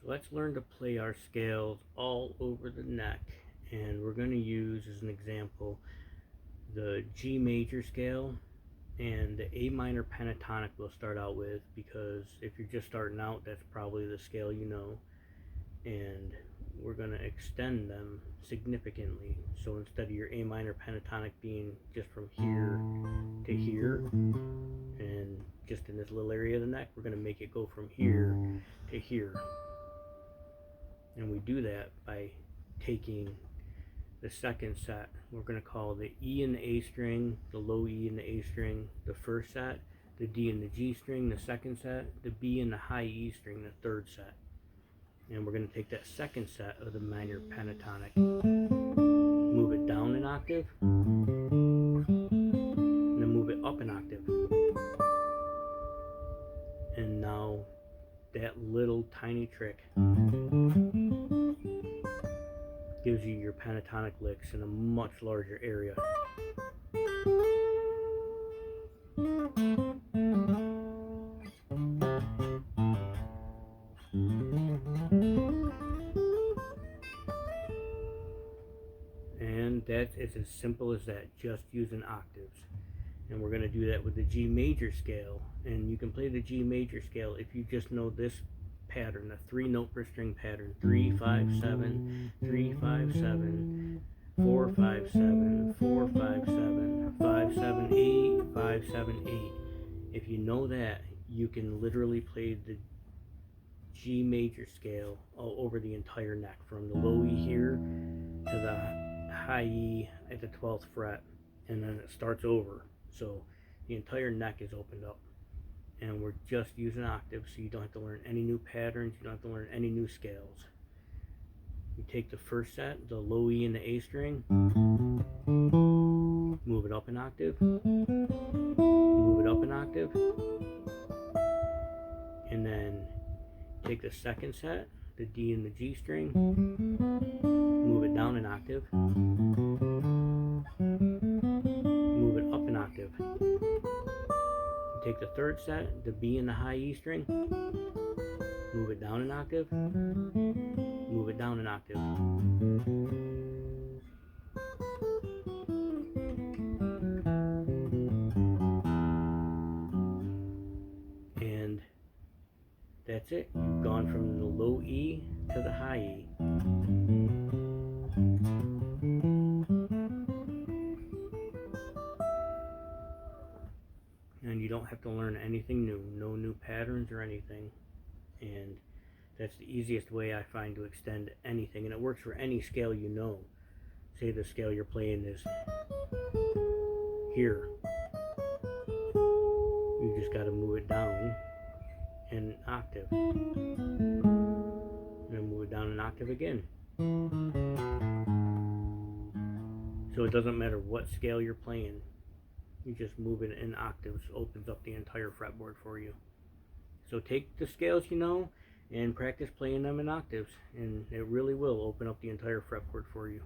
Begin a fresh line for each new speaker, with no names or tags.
Let's learn to play our scales all over the neck, and we're going to use as an example the G major scale and the A minor pentatonic we'll start out with, because if you're just starting out, that's probably the scale you know, and we're going to extend them significantly. So instead of your A minor pentatonic being just from here to here and just in this little area of the neck, we're going to make it go from here to here. And we do that by taking the second set, we're going to call the E and the A string, the low E and the A string, the first set, the D and the G string, the second set, the B and the high E string, the third set. And we're going to take that second set of the minor pentatonic, move it down an octave, and then move it up an octave. And now that little tiny trick gives you your pentatonic licks in a much larger area. And it's as simple as that, just using octaves. And we're going to do that with the G major scale. And you can play the G major scale if you just know this pattern, the 3-note per string pattern: 3 5 7, 3 5 7, 4 5 7, 4 5 7, 5 7 8, 5 7 8. If you know that, you can literally play the G major scale all over the entire neck, from the low E here to the high E at the 12th fret, and then it starts over. So the entire neck is opened up. And we're just using octaves, so you don't have to learn any new patterns, you don't have to learn any new scales. You take the first set, the low E and the A string, move it up an octave, move it up an octave, and then take the second set, the D and the G string, move it down an octave, move it up an octave. Take the third set, the B and the high E string, move it down an octave, move it down an octave. And that's it. You've gone from the low E to the high E. And you don't have to learn anything new, no new patterns or anything. And that's the easiest way I find to extend anything, and it works for any scale you know. Say the scale you're playing is here, you just got to move it down an octave, and then move it down an octave again. So it doesn't matter what scale you're playing, you just move it in octaves, opens up the entire fretboard for you. So take the scales you know and practice playing them in octaves, and it really will open up the entire fretboard for you.